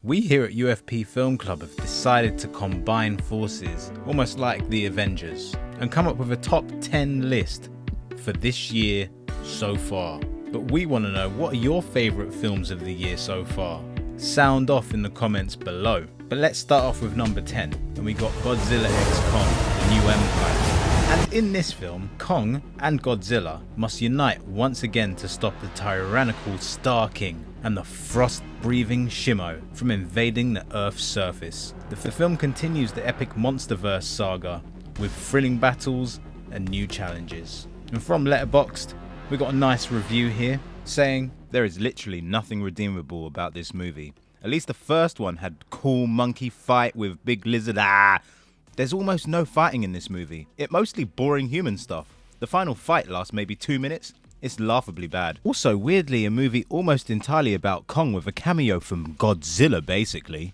We here at UFP Film Club have decided to combine forces, almost like the Avengers, and come up with a top 10 list for this year so far. But we want to know, what are your favourite films of the year so far? Sound off in the comments below. But let's start off with number 10, and we got Godzilla x Kong, The New Empire. And in this film, Kong and Godzilla must unite once again to stop the tyrannical Star King and the frost-breathing Shimo from invading the Earth's surface. The film continues the epic Monsterverse saga with thrilling battles and new challenges. And from Letterboxd, we got a nice review here saying, "There is literally nothing redeemable about this movie. At least the first one had cool monkey fight with big lizard. There's almost no fighting in this movie. It mostly boring human stuff. The final fight lasts maybe 2 minutes. It's laughably bad. Also, weirdly, a movie almost entirely about Kong with a cameo from Godzilla, basically."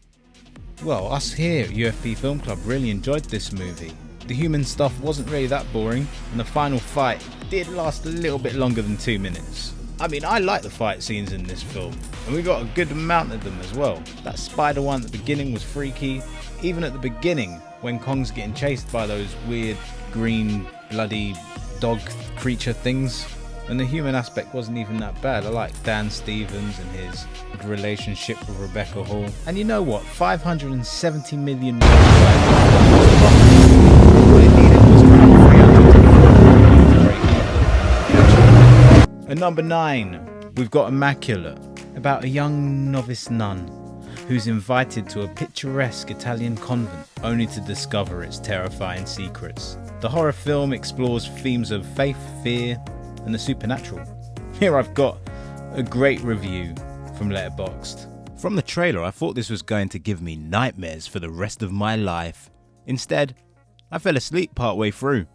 Well, us here at UFP Film Club really enjoyed this movie. The human stuff wasn't really that boring, and the final fight did last a little bit longer than 2 minutes. I mean, I like the fight scenes in this film, and we got a good amount of them as well. That spider one at the beginning was freaky. Even at the beginning, when Kong's getting chased by those weird green bloody dog creature things. And the human aspect wasn't even that bad. I like Dan Stevens and his relationship with Rebecca Hall. And you know what? 570 million worldwide. All it needed was around 300 to break even. At number 9, we've got Immaculate, about a young novice nun who's invited to a picturesque Italian convent only to discover its terrifying secrets. The horror film explores themes of faith, fear, and the supernatural. Here I've got a great review from Letterboxd. "From the trailer, I thought this was going to give me nightmares for the rest of my life. Instead, I fell asleep partway through.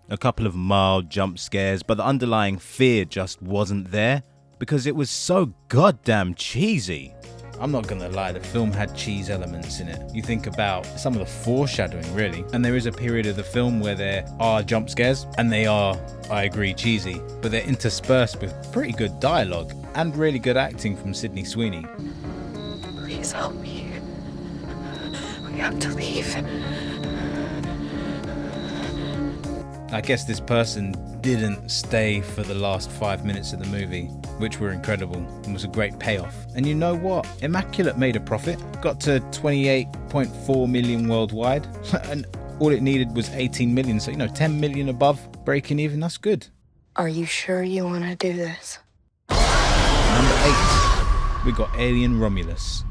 A couple of mild jump scares, but the underlying fear just wasn't there because it was so goddamn cheesy." I'm not gonna lie, the film had cheese elements in it. You think about some of the foreshadowing, really. And there is a period of the film where there are jump scares, and they are, I agree, cheesy, but they're interspersed with pretty good dialogue and really good acting from Sydney Sweeney. "Please help me. We have to leave." I guess this person didn't stay for the last 5 minutes of the movie, which were incredible and was a great payoff. And you know what? Immaculate made a profit, got to 28.4 million worldwide, and all it needed was 18 million, so 10 million above breaking even. That's good. Are you sure you want to do this? Number 8, we got Alien Romulus.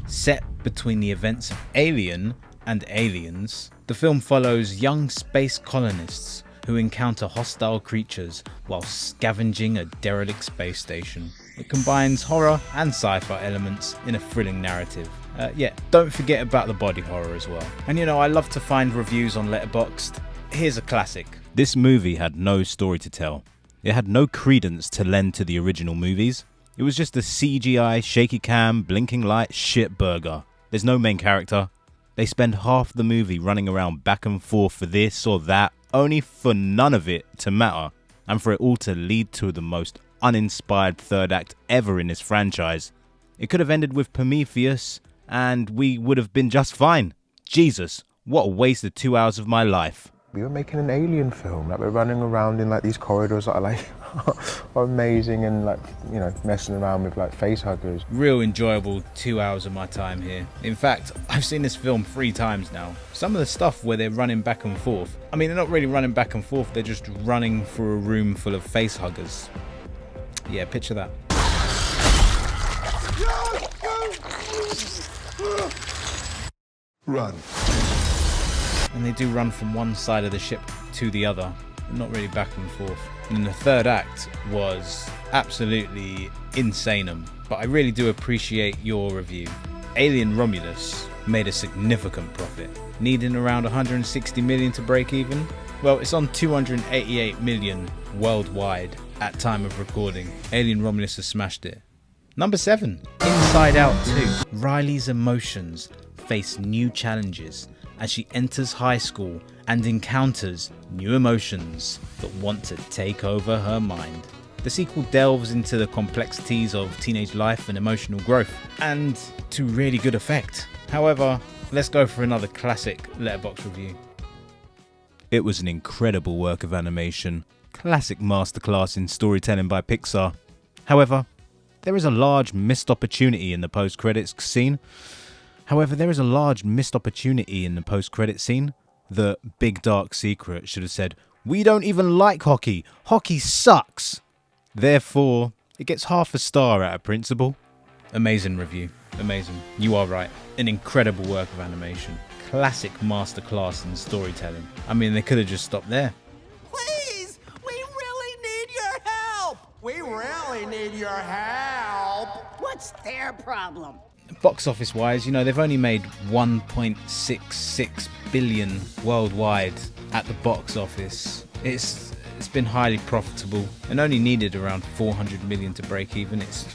Set between the events of Alien and Aliens, the film follows young space colonists who encounter hostile creatures while scavenging a derelict space station. It combines horror and sci-fi elements in a thrilling narrative. Don't forget about the body horror as well. And I love to find reviews on Letterboxd. Here's a classic. "This movie had no story to tell. It had no credence to lend to the original movies. It was just a CGI, shaky cam, blinking light shit burger. There's no main character. They spend half the movie running around back and forth for this or that, only for none of it to matter, and for it all to lead to the most uninspired third act ever in this franchise. It could have ended with Prometheus, and we would have been just fine. Jesus, what a waste of 2 hours of my life." We were making an alien film, we're running around in these corridors that are are amazing, and messing around with face huggers. Real enjoyable 2 hours of my time here. In fact, I've seen this film 3 times now. Some of the stuff where they're running back and forth, they're not really running back and forth, they're just running through a room full of face huggers. Yeah, picture that. Run. And they do run from one side of the ship to the other, not really back and forth. And the third act was absolutely insane, but I really do appreciate your review. Alien Romulus made a significant profit, needing around 160 million to break even. Well, it's on 288 million worldwide at time of recording. Alien Romulus has smashed it. Number 7, Inside Out 2. Riley's emotions face new challenges as she enters high school and encounters new emotions that want to take over her mind. The sequel delves into the complexities of teenage life and emotional growth, and to really good effect. However, let's go for another classic Letterboxd review. It was an incredible work of animation, classic masterclass in storytelling by Pixar. However, there is a large missed opportunity in the post-credits scene. The big dark secret should have said, "We don't even like hockey. Hockey sucks." Therefore, it gets half a star out of principle. Amazing review. Amazing. You are right. An incredible work of animation. Classic masterclass in storytelling. I mean, they could have just stopped there. Please! We really need your help! We really need your help! What's their problem? Box office wise, they've only made 1.66 billion worldwide at the box office. It's been highly profitable and only needed around 400 million to break even. It's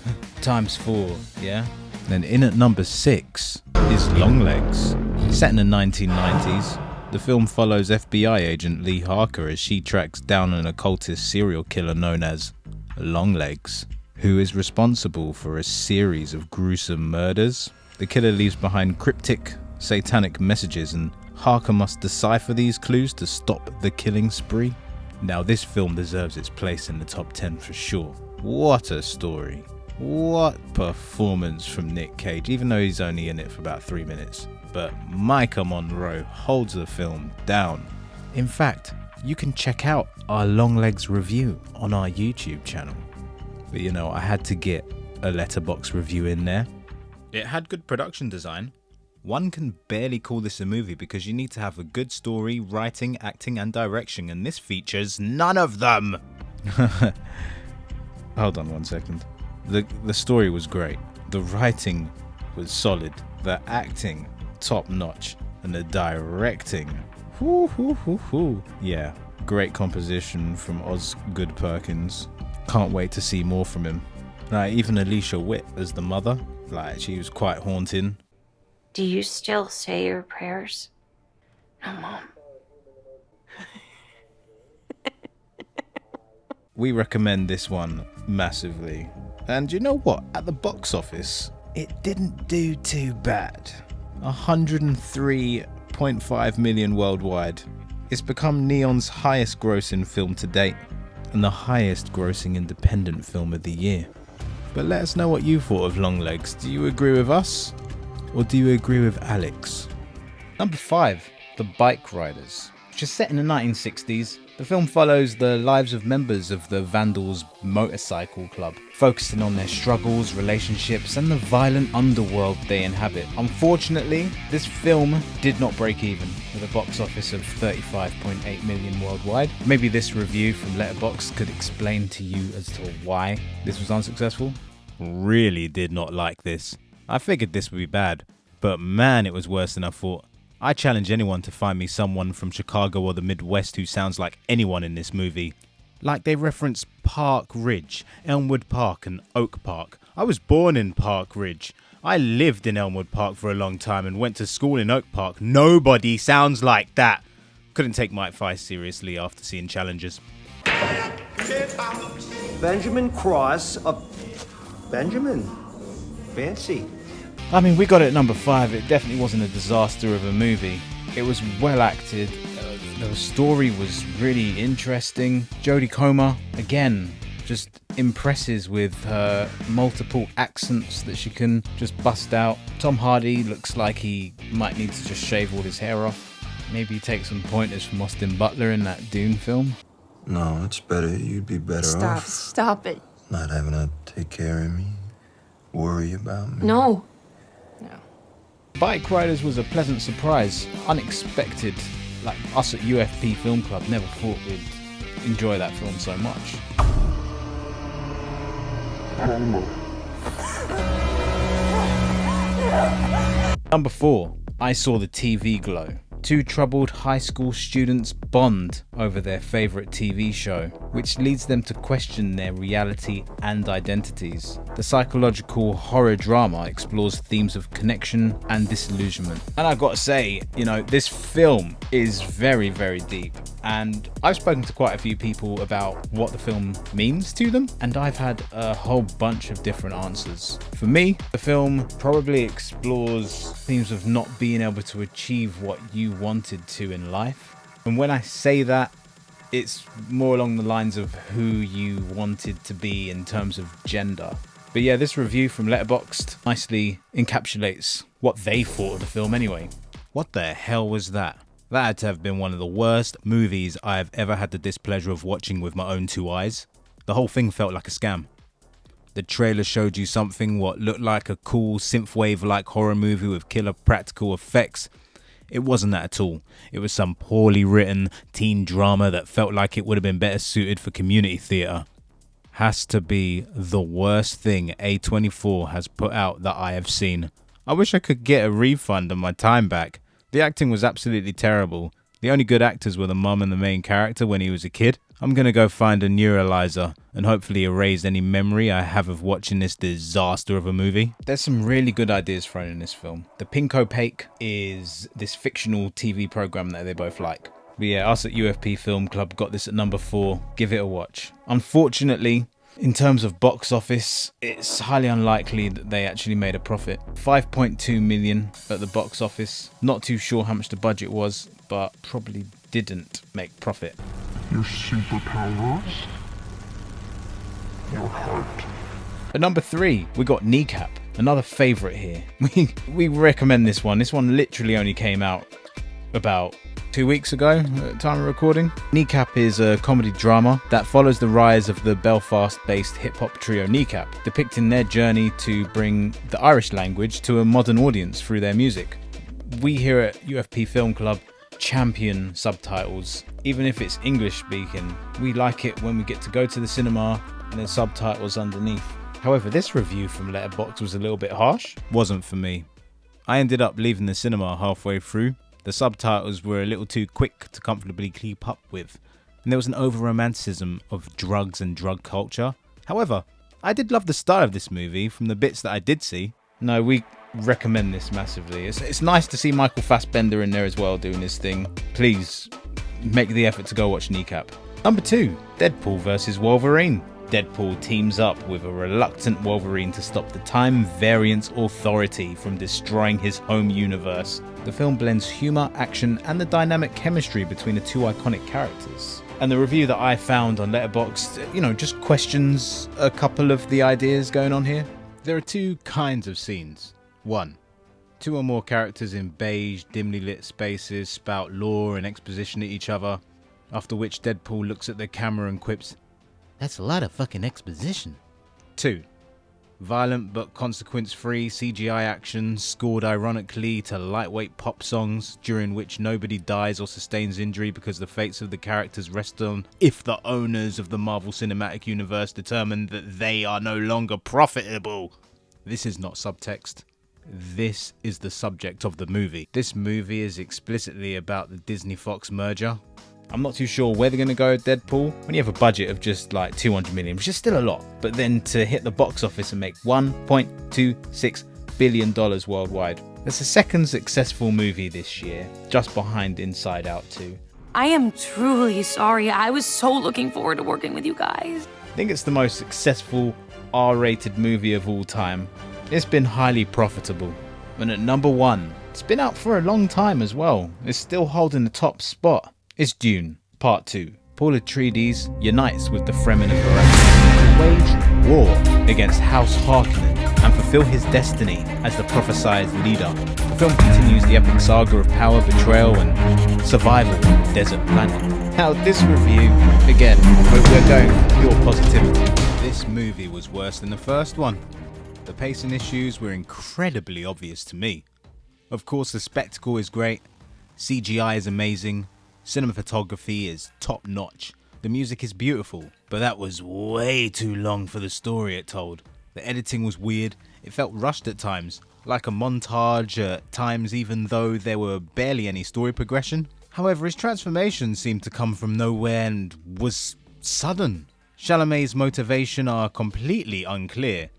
times 4, yeah? Then in at number 6 is Longlegs. Set in the 1990s, the film follows FBI agent Lee Harker as she tracks down an occultist serial killer known as Longlegs, who is responsible for a series of gruesome murders. The killer leaves behind cryptic, satanic messages, and Harker must decipher these clues to stop the killing spree. Now, this film deserves its place in the top 10 for sure. What a story. What performance from Nick Cage, even though he's only in it for about 3 minutes. But Micah Monroe holds the film down. In fact, you can check out our Longlegs review on our YouTube channel. But I had to get a Letterboxd review in there. It had good production design. One can barely call this a movie because you need to have a good story, writing, acting and direction, and this features none of them. Hold on 1 second. The story was great. The writing was solid. The acting, top notch. And the directing, yeah, great composition from Osgood Perkins. Can't wait to see more from him. Even Alicia Witt as the mother, she was quite haunting. Do you still say your prayers? No, Mom. We recommend this one massively. And you know what? At the box office, it didn't do too bad. 103.5 million worldwide. It's become Neon's highest grossing film to date, and the highest grossing independent film of the year. But let us know what you thought of Longlegs. Do you agree with us? Or do you agree with Alex? Number 5, The Bike Riders. Which is set in the 1960s. The film follows the lives of members of the Vandals motorcycle club, focusing on their struggles, relationships, and the violent underworld they inhabit. Unfortunately, this film did not break even, with a box office of 35.8 million worldwide. Maybe this review from Letterboxd could explain to you as to why this was unsuccessful. Really did not like this. I figured this would be bad, but man, it was worse than I thought. I challenge anyone to find me someone from Chicago or the Midwest who sounds like anyone in this movie. Like they reference Park Ridge, Elmwood Park and Oak Park. I was born in Park Ridge. I lived in Elmwood Park for a long time and went to school in Oak Park. Nobody sounds like that. Couldn't take my advice seriously after seeing Challengers. Benjamin Cross of Benjamin. Fancy. I mean, we got it at number 5. It definitely wasn't a disaster of a movie. It was well acted. The story was really interesting. Jodie Comer, again, just impresses with her multiple accents that she can just bust out. Tom Hardy looks like he might need to just shave all his hair off. Maybe take some pointers from Austin Butler in that Dune film. No, it's better. You'd be better off. Stop it. Not having to take care of me, worry about me. No. Bike Riders was a pleasant surprise, unexpected. Like us at UFP Film Club never thought we'd enjoy that film so much. Number 4, I Saw the TV Glow. Two troubled high school students bond over their favourite TV show, which leads them to question their reality and identities. The psychological horror drama explores themes of connection and disillusionment. And I've got to say, this film is very, very deep. And I've spoken to quite a few people about what the film means to them, and I've had a whole bunch of different answers. For me, the film probably explores themes of not being able to achieve what you wanted to in life. And when I say that, it's more along the lines of who you wanted to be in terms of gender. But yeah, this review from Letterboxd nicely encapsulates what they thought of the film anyway. What the hell was that? That had to have been one of the worst movies I have ever had the displeasure of watching with my own two eyes. The whole thing felt like a scam. The trailer showed you something what looked like a cool synthwave-like horror movie with killer practical effects. It wasn't that at all. It was some poorly written teen drama that felt like it would have been better suited for community theatre. Has to be the worst thing A24 has put out that I have seen. I wish I could get a refund and my time back. The acting was absolutely terrible. The only good actors were the mum and the main character when he was a kid. I'm gonna go find a neuralizer and hopefully erase any memory I have of watching this disaster of a movie. There's some really good ideas thrown in this film. The Pink Opaque is this fictional TV program that they both like. But yeah, us at UFP Film Club got this at number 4. Give it a watch. Unfortunately, in terms of box office, it's highly unlikely that they actually made a profit. 5.2 million at the box office. Not too sure how much the budget was, but probably didn't make profit. Your superpowers? Your heart. At number 3, we got Kneecap, another favourite here. We recommend this one. This one literally only came out about 2 weeks ago at the time of recording. Kneecap is a comedy drama that follows the rise of the Belfast-based hip-hop trio Kneecap, depicting their journey to bring the Irish language to a modern audience through their music. We here at UFP Film Club champion subtitles. Even if it's English speaking, we like it when we get to go to the cinema and then subtitles underneath. However, this review from Letterboxd was a little bit harsh. Wasn't for me. I ended up leaving the cinema halfway through. The subtitles were a little too quick to comfortably keep up with, and there was an over-romanticism of drugs and drug culture. However, I did love the style of this movie from the bits that I did see. No, we recommend this massively. It's nice to see Michael Fassbender in there as well doing his thing. Please make the effort to go watch Kneecap. Number 2, Deadpool vs. Wolverine. Deadpool teams up with a reluctant Wolverine to stop the Time Variance Authority from destroying his home universe. The film blends humour, action and the dynamic chemistry between the two iconic characters. And the review that I found on Letterboxd, just questions a couple of the ideas going on here. There are 2 kinds of scenes. 1. 2 or more characters in beige, dimly lit spaces spout lore and exposition at each other, after which Deadpool looks at the camera and quips, "That's a lot of fucking exposition." 2. Violent but consequence-free CGI action scored ironically to lightweight pop songs during which nobody dies or sustains injury because the fates of the characters rest on if the owners of the Marvel Cinematic Universe determine that they are no longer profitable. This is not subtext. This is the subject of the movie. This movie is explicitly about the Disney-Fox merger. I'm not too sure where they're going to go with Deadpool. When you have a budget of just like 200 million, which is still a lot, but then to hit the box office and make $1.26 billion worldwide. That's the second successful movie this year, just behind Inside Out 2. I am truly sorry. I was so looking forward to working with you guys. I think it's the most successful R-rated movie of all time. It's been highly profitable. And at number 1, it's been out for a long time as well. It's still holding the top spot. It's Dune, Part 2. Paul Atreides unites with the Fremen of Arrakis to wage war against House Harkonnen and fulfill his destiny as the prophesied leader. The film continues the epic saga of power, betrayal and survival on the desert planet. Now this review, again, we're going for pure positivity. This movie was worse than the first one. The pacing issues were incredibly obvious to me. Of course the spectacle is great, CGI is amazing, cinematography is top notch, the music is beautiful, but that was way too long for the story it told. The editing was weird, it felt rushed at times, like a montage at times, even though there were barely any story progression. However, his transformation seemed to come from nowhere and was sudden. Chalamet's motivation are completely unclear.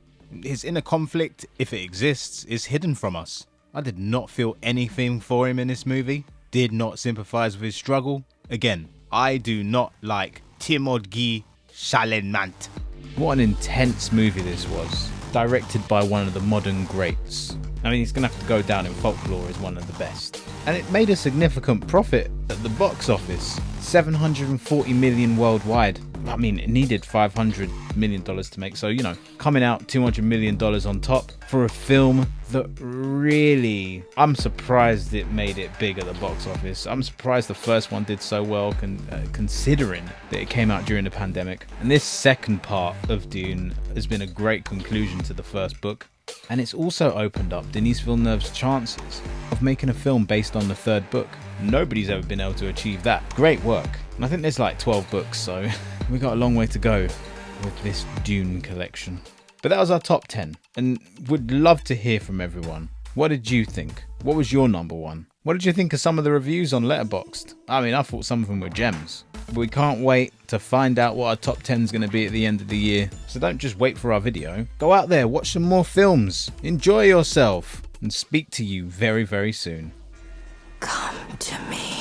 His inner conflict, if it exists, is hidden from us. I did not feel anything for him in this movie, did not sympathize with his struggle. Again, I do not like Timothée Chalamet. What an intense movie this was, directed by one of the modern greats. I mean, he's gonna have to go down in folklore as one of the best. And it made a significant profit at the box office, $740 million worldwide. I mean, it needed $500 million to make, so, you know, coming out $200 million on top for a film that really, I'm surprised it made it big at the box office. I'm surprised the first one did so well, considering that it came out during the pandemic. And this second part of Dune has been a great conclusion to the first book. And it's also opened up Denis Villeneuve's chances of making a film based on the third book. Nobody's ever been able to achieve that. Great work. And I think there's like 12 books, so we got a long way to go with this Dune collection. But that was our top 10, and would love to hear from everyone. What did you think? What was your number one? What did you think of some of the reviews on Letterboxd? I mean, I thought some of them were gems. But we can't wait to find out what our top 10 is going to be at the end of the year. So don't just wait for our video. Go out there, watch some more films, enjoy yourself, and speak to you very, very soon. Come to me.